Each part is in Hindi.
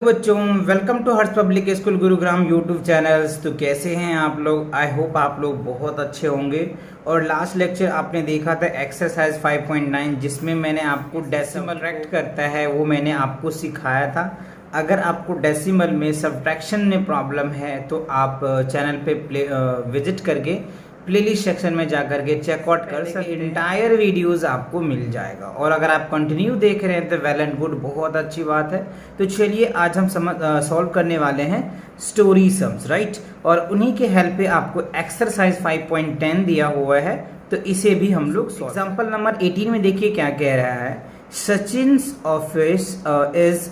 बच्चों, welcome to Harsh public school Gurugram YouTube channels. तो कैसे हैं आप लोग? आई होप आप लोग बहुत अच्छे होंगे। और लास्ट लेक्चर आपने देखा था एक्सरसाइज 5.9 जिसमें मैंने आपको डेसिमल सब्ट्रैक्ट करता है वो मैंने आपको सिखाया था। अगर आपको डेसिमल में सब्ट्रैक्शन में प्रॉब्लम है तो आप चैनल पे विजिट करके प्लेलिस्ट सेक्शन में जा करके चेकआउट कर सकते हैं। इंटायर वीडियोस आपको मिल जाएगा। और अगर आप कंटिन्यू देख रहे हैं तो वेल एंड गुड, बहुत अच्छी बात है। तो चलिए आज हम सॉल्व करने वाले हैं स्टोरी सम्स, राइट। और उन्हीं के हेल्प पे आपको एक्सरसाइज 5.10 दिया हुआ है, तो इसे भी हम लोग एग्जाम्पल नंबर 18 में देखिए क्या कह रहा है। Sachin's office is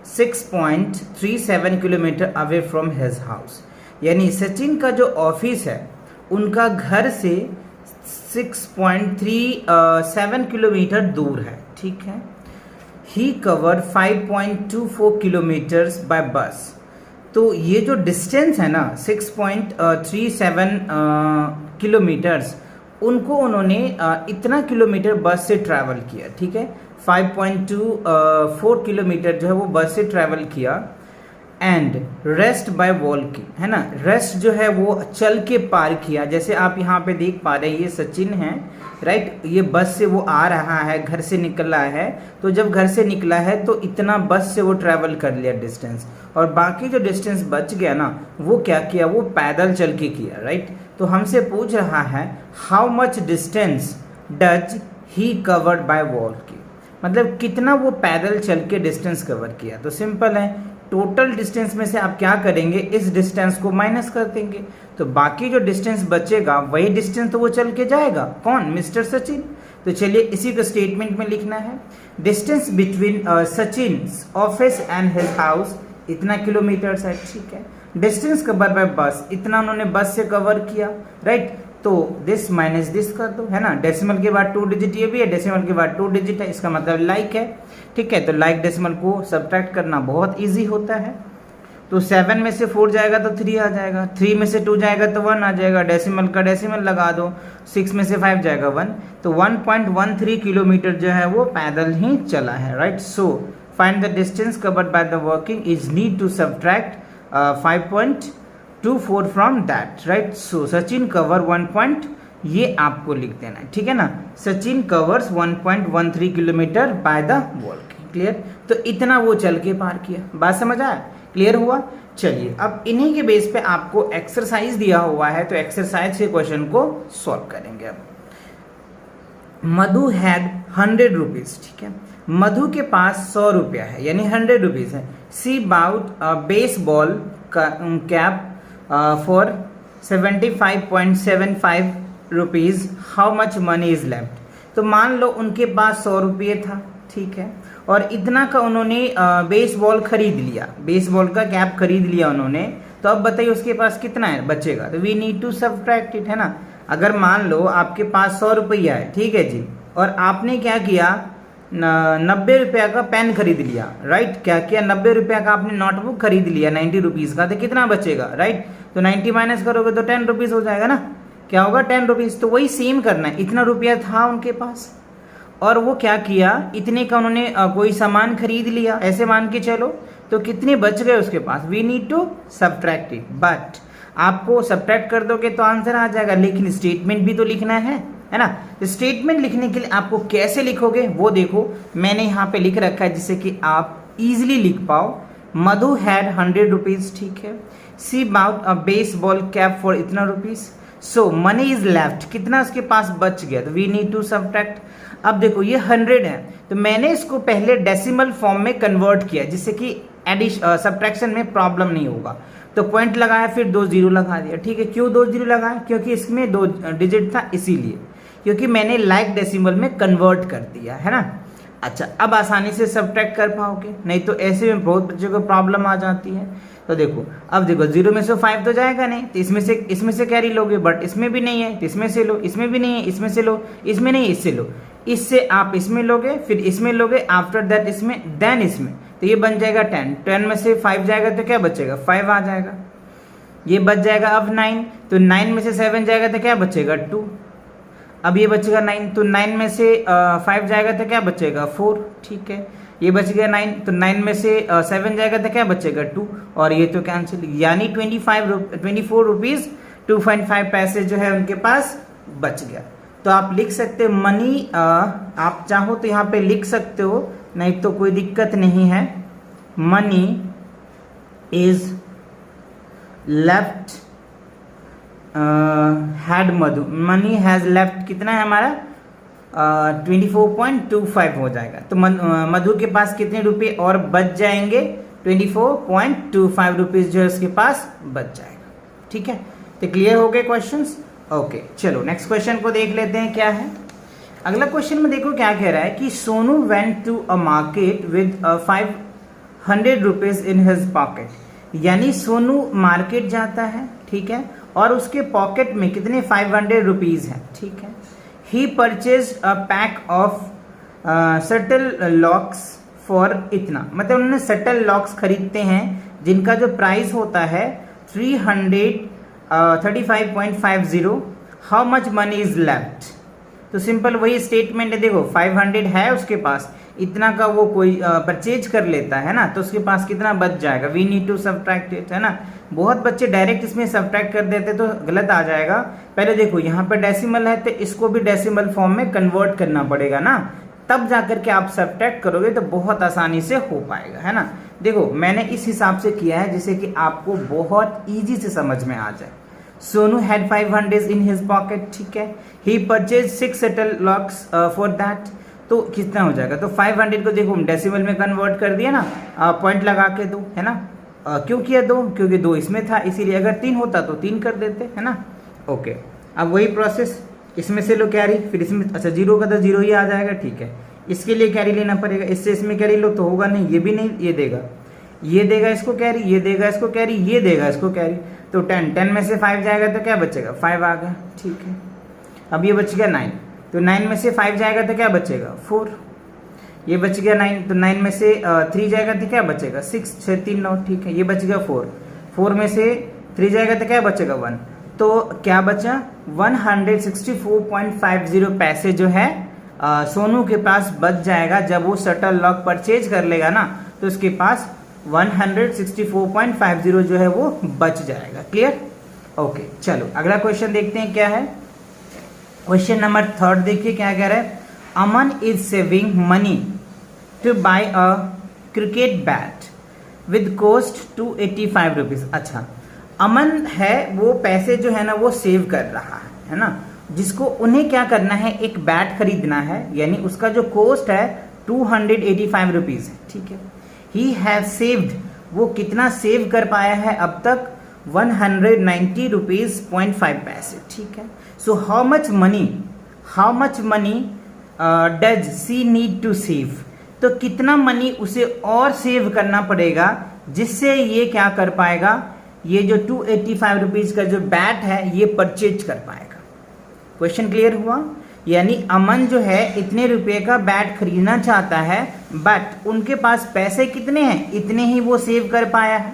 6.37 kilometre away from his house. यानी सचिन का जो ऑफिस है उनका घर से 6.37 किलोमीटर दूर है, ठीक है। ही कवर्ड 5.24 किलोमीटर्स बाय बस। तो ये जो डिस्टेंस है ना 6.37 किलोमीटर्स, उनको उन्होंने इतना किलोमीटर बस से ट्रैवल किया, ठीक है। 5.24 किलोमीटर जो है वो बस से ट्रैवल किया। एंड रेस्ट बाय वॉकिंग, है ना। रेस्ट जो है वो चल के पार किया। जैसे आप यहाँ पे देख पा रहे हैं ये सचिन है, राइट। ये बस से वो आ रहा है, घर से निकला है। तो जब घर से निकला है तो इतना बस से वो ट्रैवल कर लिया डिस्टेंस, और बाकी जो डिस्टेंस बच गया ना वो क्या किया, वो पैदल चल के किया, राइट। तो हमसे पूछ रहा है how much distance does he covered by walking, मतलब कितना वो पैदल चल के डिस्टेंस कवर किया। तो सिंपल है, टोटल डिस्टेंस में से आप क्या करेंगे, इस डिस्टेंस को माइनस कर देंगे। तो बाकी जो डिस्टेंस बचेगा वही डिस्टेंस तो वो चल के जाएगा। कौन? मिस्टर सचिन। तो चलिए इसी को स्टेटमेंट में लिखना है। Distance between Sachin office and his house इतना किलोमीटर है, ठीक है। डिस्टेंस कवर बाय बस, इतना उन्होंने बस से कवर किया, राइट। तो दिस माइनस दिस कर दो, है ना। डेसिमल के बाद 2 डिजिट ये भी है, डेसिमल के बाद 2 डिजिट है, इसका मतलब लाइक है, ठीक है। तो लाइक डेसिमल को सब्ट्रैक्ट करना बहुत इजी होता है। तो 7 में से 4 जाएगा तो 3 आ जाएगा, 3 में से 2 जाएगा तो 1 आ जाएगा, डेसिमल का डेसिमल लगा दो, 6 में से 5 जाएगा 1। तो 1.13 किलोमीटर जो है वो पैदल ही चला है, right. So find the distance covered by the walking is need to subtract 5.24 from that, right. So Sachin cover 1. ये आपको लिख देना है, ठीक है ना। Sachin covers 1.13 kilometre by the walking. Clear? तो इतना वो चल के पार किया। बात समझ आया? क्लियर हुआ? चलिए अब इन्हीं के बेस पे आपको एक्सरसाइज दिया हुआ है, तो एक्सरसाइज के क्वेश्चन को सॉल्व करेंगे। अब मधु हैड 100 रुपीज, ठीक है। मधु के पास 100 रुपया है, यानी 100 रुपीज है। She bought baseball cap for 75.75 rupees, how much money is left. तो मान लो उनके पास 100 रुपये था, ठीक है, और इतना का उन्होंने बेसबॉल खरीद लिया, बेसबॉल का कैप खरीद लिया उन्होंने। तो अब बताइए उसके पास कितना है बचेगा। तो we need to subtract it, है ना। अगर मान लो आपके पास 100 रुपया है, ठीक है जी, और आपने क्या किया, 90 रुपया का पेन खरीद लिया, राइट। क्या किया, 90 रुपया का आपने नोटबुक खरीद लिया 90 रुपीज का, तो कितना बचेगा, राइट। तो 90 माइनस करोगे तो 10 रुपीज हो जाएगा ना। क्या होगा, 10 रुपीज। तो वही सेम करना है, इतना रुपया था उनके पास और वो क्या किया, इतने का उन्होंने कोई सामान खरीद लिया, ऐसे मान के चलो। तो कितने बच गए उसके पास, we need to subtract it. But आपको सब्ट्रैक्ट कर दोगे तो आंसर आ जाएगा, लेकिन स्टेटमेंट भी तो लिखना है ना। स्टेटमेंट लिखने के लिए आपको कैसे लिखोगे वो देखो, मैंने यहाँ पे लिख रखा है जिससे कि आप इजिली लिख पाओ। मधु हैड 100 रुपीज, ठीक है। She bought a baseball cap for इतना rupees. So money is left, कितना उसके पास बच गया, तो वी नीड टू सब्ट्रैक्ट। अब देखो ये 100 है, तो मैंने इसको पहले डेसिमल फॉर्म में कन्वर्ट किया जिससे कि सब्ट्रैक्शन में प्रॉब्लम नहीं होगा। तो पॉइंट लगाया, फिर 2 जीरो लगा दिया, ठीक है। क्यों 2 जीरो लगाया, क्योंकि इसमें 2 डिजिट था, इसीलिए, क्योंकि मैंने लाइक डेसिमल में कन्वर्ट कर दिया, है ना। अच्छा, अब आसानी से सब्ट्रैक्ट कर पाओगे, नहीं तो ऐसे में बहुत बच्चों को प्रॉब्लम आ जाती है। तो देखो, अब देखो 0 में से 5 तो जाएगा नहीं, तो इसमें से कैरी लोगे, बट इसमें भी नहीं है तो इसमें से लो, इसमें भी नहीं है इसमें से लो, इसमें नहीं इससे लो, इससे आप इसमें लोगे, फिर इसमें लोगे, आफ्टर दैट इसमें, देन इसमें। तो ये बन जाएगा 10, 10 में से 5 जाएगा तो क्या बचेगा, 5 आ जाएगा। ये बच जाएगा अब 9, तो 9 में से 7 जाएगा तो क्या बचेगा, 2। अब ये बचेगा 9, तो 9 में से 5 जाएगा तो क्या बचेगा, 4, ठीक है। ये बच गया 9, तो 9 में से 7 जाएगा तो क्या बचेगा 2, और ये तो कैंसिल, यानी 24 रुपीज 2.5 पैसे जो है उनके पास बच गया। तो आप लिख सकते हो मनी, आप चाहो तो यहाँ पे लिख सकते हो, नहीं तो कोई दिक्कत नहीं है। Money is left had Madhu, money has left कितना है हमारा 24.25 हो जाएगा। तो मधु के पास कितने रुपए और बच जाएंगे, 24.25 रुपीज जो है उसके पास बच जाएगा। ठीक है, तो क्लियर हो गए क्वेश्चंस। ओके, चलो नेक्स्ट क्वेश्चन को देख लेते हैं क्या है। अगला क्वेश्चन में देखो क्या कह रहा है कि Sonu went to a market with 500 rupees in his pocket, यानी सोनू मार्केट जाता है, ठीक है, और उसके पॉकेट में कितने 500 रुपीज है। ठीक है, he purchase a pack of shuttlecocks for इतना, मतलब उन्होंने शटल लॉक्स खरीदते हैं जिनका जो प्राइस होता है 335.50। How much money is left. तो सिंपल वही स्टेटमेंट है, देखो 500 है उसके पास, इतना का वो कोई परचेज कर लेता है ना, तो उसके पास कितना बच जाएगा, we need to subtract it, है ना। बहुत बच्चे डायरेक्ट इसमें सब्ट्रैक्ट कर देते तो गलत आ जाएगा। पहले देखो यहाँ पर डेसिमल है तो इसको भी डेसिमल फॉर्म में कन्वर्ट करना पड़ेगा ना, तब जाकर के आप सब्ट्रैक्ट करोगे तो बहुत आसानी से हो पाएगा, है ना। देखो मैंने इस हिसाब से किया है जिससे कि आपको बहुत इजी से समझ में आ जाए। Sonu had 500 in his pocket, ठीक है, he purchase 6 shuttlecocks for that, तो कितना हो जाएगा, तो 500 को देखो डेसिमल में कन्वर्ट कर दिया ना, पॉइंट लगा के दो, है ना। क्यों किया 2, क्योंकि 2 इसमें था, इसीलिए अगर 3 होता तो 3 कर देते, है ना। ओके, अब वही प्रोसेस, इसमें से लो कैरी, फिर इसमें, अच्छा 0 का तो 0 ही आ जाएगा, ठीक है, इसके लिए कैरी लेना पड़ेगा, इससे इसमें कैरी लो तो होगा नहीं, ये भी नहीं, ये देगा, ये देगा इसको कैरी, ये देगा इसको कैरी, ये देगा इसको कैरी, तो 10 में से 5 जाएगा तो क्या बचेगा 5 आ गया, ठीक है। अब ये बच गया 9, तो 9 में से 5 जाएगा तो क्या बचेगा 4, ये बच गया 9, तो 9 में से 3 जाएगा तो क्या बचेगा 6, 6 3 9, ठीक है, ये बच गया 4 में से 3 जाएगा तो क्या बचेगा 1, तो क्या बचा 164.50 पैसे जो है सोनू के पास बच जाएगा। जब वो शटल लॉक परचेज कर लेगा ना तो उसके पास 164.50 जो है वो बच जाएगा। क्लियर, ओके, चलो अगला क्वेश्चन देखते हैं क्या है। क्वेश्चन नंबर 3 देखिए क्या कह रहा है, Aman is saving money to buy a cricket bat with cost 285 rupees. अच्छा, अमन है वो पैसे जो है ना वो सेव कर रहा है ना, जिसको उन्हें क्या करना है, एक बैट खरीदना है, यानी उसका जो कॉस्ट है 285 रुपीज है, ठीक है। ही हैव सेव्ड, वो कितना सेव कर पाया है अब तक 190 रुपीज 0.5 पैसे, ठीक है। So how much money does she need to save, तो कितना मनी उसे और सेव करना पड़ेगा जिससे ये क्या कर पाएगा, ये जो 285 रुपीज का जो बैट है ये परचेज कर पाएगा। क्वेश्चन क्लियर हुआ, यानी अमन जो है इतने रुपए का बैट खरीदना चाहता है, बट उनके पास पैसे कितने हैं, इतने ही वो सेव कर पाया है,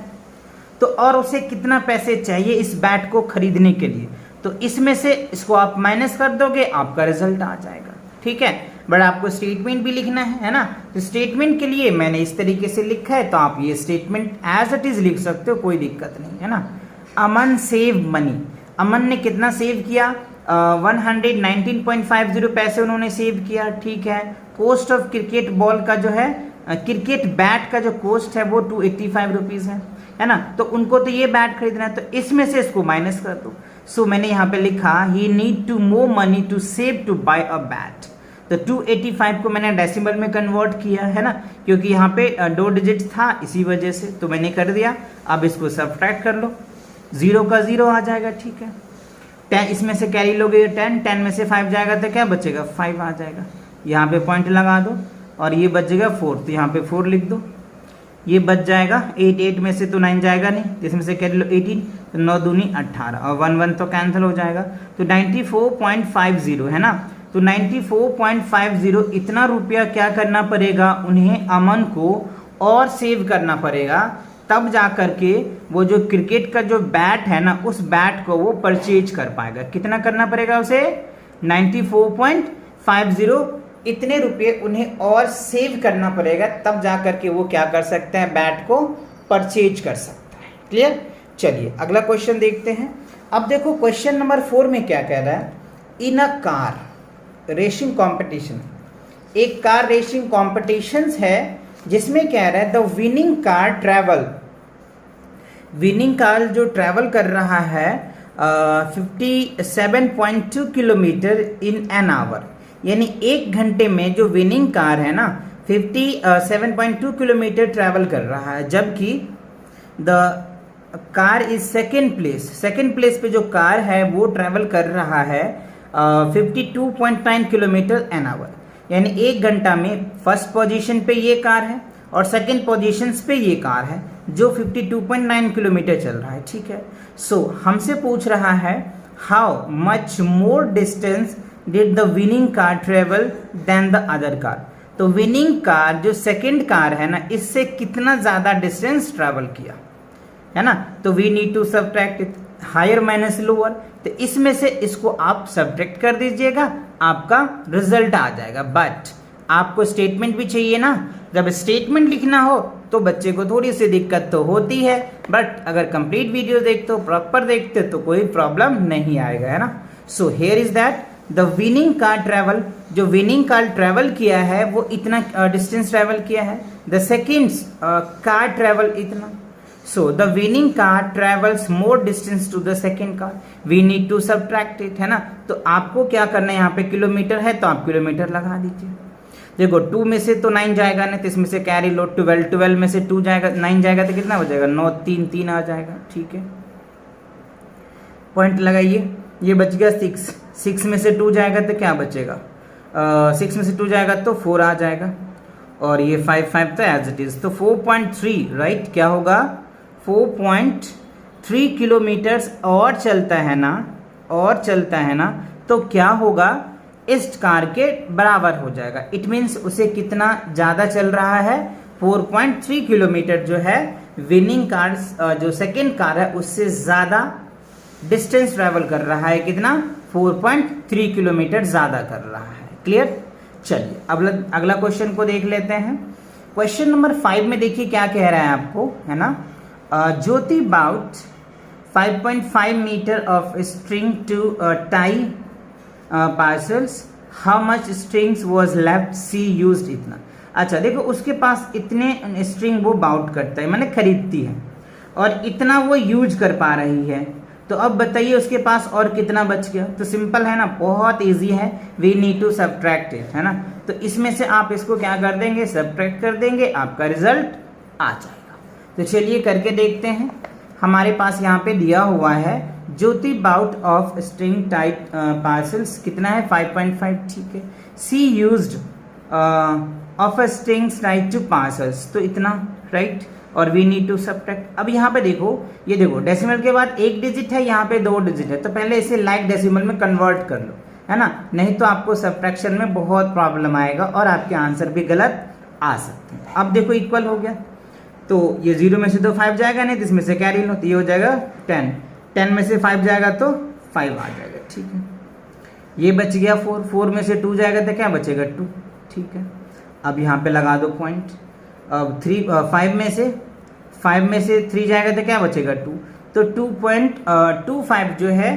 तो और उसे कितना पैसे चाहिए इस बैट को खरीदने के लिए, तो इसमें से इसको आप माइनस कर दोगे, आपका रिजल्ट आ जाएगा, ठीक है। बट आपको स्टेटमेंट भी लिखना है ना, तो स्टेटमेंट के लिए मैंने इस तरीके से लिखा है, तो आप ये स्टेटमेंट एज इट इज लिख सकते हो, कोई दिक्कत नहीं है ना। अमन सेव मनी, अमन ने कितना सेव किया, 119.50 पैसे उन्होंने सेव किया, ठीक है। कॉस्ट ऑफ क्रिकेट बॉल का जो है, क्रिकेट बैट का जो कॉस्ट है वो 285 रुपीज है ना, तो उनको तो ये बैट खरीदना है, तो इसमें से इसको माइनस कर दो। सो मैंने यहाँ पे लिखा he need to more money to save to buy a bat, तो 285 को मैंने डेसिमल में कन्वर्ट किया है ना, क्योंकि यहाँ पे 2 डिजिट था इसी वजह से, तो मैंने कर दिया। अब इसको सब्ट्रैक्ट कर लो, 0 का 0 आ जाएगा, ठीक है। 10 इसमें से कैरी लोगे 10 में से 5 जाएगा तो क्या बचेगा 5 आ जाएगा, यहाँ पे पॉइंट लगा दो, और ये बचेगा 4, तो यहाँ पे 4 लिख दो, ये बच जाएगा 8 में से तो 9 जाएगा नहीं, इसमें से कैरी लो 18, तो 9 दूनी 18, और 1 तो कैंसिल हो जाएगा, तो 94.50 है ना, तो 94.50 इतना रुपया क्या करना पड़ेगा उन्हें, अमन को और सेव करना पड़ेगा, तब जा करके वो जो क्रिकेट का जो बैट है ना उस बैट को वो परचेज कर पाएगा। कितना करना पड़ेगा उसे, 94.50 इतने रुपये उन्हें और सेव करना पड़ेगा, तब जा करके वो क्या कर सकते हैं, बैट को परचेज कर सकता है। क्लियर। चलिए अगला क्वेश्चन देखते हैं। अब देखो क्वेश्चन नंबर 4 में क्या कह रहा है, इन अ कार रेसिंग कॉम्पिटिशन, एक कार रेसिंग कॉम्पिटिशन है जिसमें कह रहा है the winning car travel, winning car जो ट्रैवल कर रहा है 57.2 किलोमीटर इन एन आवर, यानी एक घंटे में जो विनिंग कार है ना 57.2 किलोमीटर ट्रैवल कर रहा है, जबकि the car is second place पे जो कार है वो ट्रैवल कर रहा है 52.9 किलोमीटर एन आवर, यानी एक घंटा में फर्स्ट पोजीशन पे ये कार है और सेकेंड पोजीशन पे ये कार है जो 52.9 किलोमीटर चल रहा है। ठीक है। सो हमसे पूछ रहा है how much more distance did the winning car travel then the other car, तो विनिंग कार जो सेकेंड कार है ना इससे कितना ज्यादा डिस्टेंस ट्रेवल किया है ना, तो we need to subtract it, higher minus lower, तो इसमें से इसको आप सब्ट्रैक्ट कर दीजिएगा, आपका रिजल्ट आ जाएगा। बट आपको स्टेटमेंट भी चाहिए ना, जब स्टेटमेंट लिखना हो तो बच्चे को थोड़ी सी दिक्कत तो होती है, बट अगर कंप्लीट वीडियो देखते हो, प्रॉपर देखते हो तो कोई प्रॉब्लम नहीं आएगा, है ना। So here is that the winning car travel, जो विनिंग कार ट्रेवल किया है वो इतना डिस्टेंस ट्रेवल किया है, द सेकेंड कार ट्रेवल इतना, so the winning car travels more distance to the second car, we need to subtract it, है ना। तो आपको क्या करना है, यहाँ पे किलोमीटर है तो आप किलोमीटर लगा दीजिए। देखो 2 में से तो 9 जाएगा नहीं, तो इसमें से कैरी लो 12 में से 2 जाएगा, 9 जाएगा तो कितना हो जाएगा, 9 3 आ जाएगा। ठीक है, पॉइंट लगाइए। ये बच गया 6 में से 2 जाएगा तो क्या बचेगा, 6 में से 2 जाएगा तो 4 आ जाएगा, और ये 5 तो एज इट इज, तो 4.3 राइट, क्या होगा 4.3 किलोमीटर्स और चलता है ना, तो क्या होगा, इस कार के बराबर हो जाएगा। इट मीन्स उसे कितना ज्यादा चल रहा है, 4.3 किलोमीटर जो है विनिंग कार जो सेकेंड कार है उससे ज्यादा डिस्टेंस ट्रेवल कर रहा है, कितना 4.3 किलोमीटर ज्यादा कर रहा है। क्लियर। चलिए अब अगला क्वेश्चन को देख लेते हैं। क्वेश्चन नंबर 5 में देखिए क्या कह रहा है आपको, है ना, Jyoti bought 5.5 metre of string to tie parcels, how much strings was left, she used इतना। अच्छा देखो उसके पास इतने स्ट्रिंग वो बाउट करता है, मैंने खरीदती है, और इतना वो यूज कर पा रही है, तो अब बताइए उसके पास और कितना बच गया। तो सिंपल है ना, बहुत इजी है, we need to subtract it, है ना। तो इसमें से आप इसको क्या कर देंगे, सब्ट्रैक्ट कर देंगे, आपका रिजल्ट आ जाएगा। तो चलिए करके देखते हैं। हमारे पास यहाँ पे दिया हुआ है Jyoti bought of string type parcels कितना है 5.5, ठीक है। She used of a string type to parcels, तो इतना राइट, और वी नीड टू सब्ट्रैक्ट। अब यहाँ पे देखो, ये देखो डेसिमल के बाद 1 डिजिट है, यहाँ पे 2 डिजिट है, तो पहले इसे लाइक डेसिमल में कन्वर्ट कर लो, है ना, नहीं तो आपको सब्ट्रैक्शन में बहुत प्रॉब्लम आएगा और आपके आंसर भी गलत आ सकते हैं। अब देखो इक्वल हो गया, तो ये 0 में से तो 5 जाएगा नहीं, तो इसमें से कैरी लो, तो ये हो जाएगा 10 में से 5 जाएगा तो 5 आ जाएगा, ठीक है। ये बच गया 4 में से 2 जाएगा तो क्या बचेगा 2, ठीक है। अब यहाँ पे लगा दो पॉइंट। अब 5 में से 3 जाएगा तो क्या बचेगा 2, तो 2.25 जो है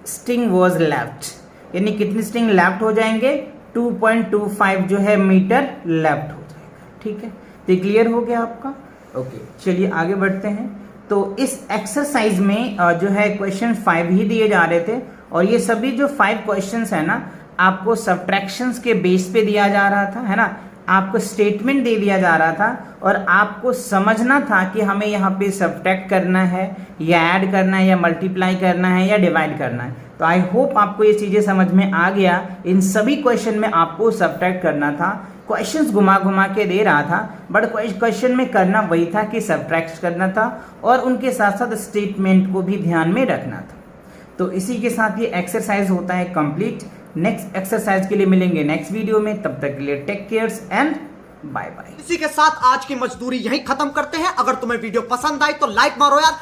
स्ट्रिंग वॉज लेफ्ट, यानी कितनी स्ट्रिंग लेफ्ट हो जाएंगे, 2.25 जो है मीटर लेफ्ट हो जाएगा, ठीक है। तो क्लियर हो गया आपका। ओके चलिए आगे बढ़ते हैं। तो इस एक्सरसाइज में जो है क्वेश्चन 5 ही दिए जा रहे थे, और ये सभी जो 5 क्वेश्चंस है ना आपको सब्ट्रैक्शंस के बेस पे दिया जा रहा था, है ना, आपको स्टेटमेंट दे दिया जा रहा था, और आपको समझना था कि हमें यहाँ पे सब्ट्रैक्ट करना है या ऐड करना है या मल्टीप्लाई करना है या डिवाइड करना है। तो आई होप आपको ये चीजें समझ में आ गया। इन सभी क्वेश्चन में आपको सब्ट्रैक्ट करना था, क्वेश्चंस घुमा घुमा के दे रहा था, बट क्वेश्चन में करना वही था कि सब्ट्रैक्ट करना था, और उनके साथ साथ स्टेटमेंट को भी ध्यान में रखना था। तो इसी के साथ ये एक्सरसाइज होता है कंप्लीट। नेक्स्ट एक्सरसाइज के लिए मिलेंगे नेक्स्ट वीडियो में, तब तक के लिए take care and bye bye. इसी के साथ आज की मजदूरी यहीं खत्म करते हैं। अगर तुम्हें वीडियो पसंद आई तो लाइक मारो यार।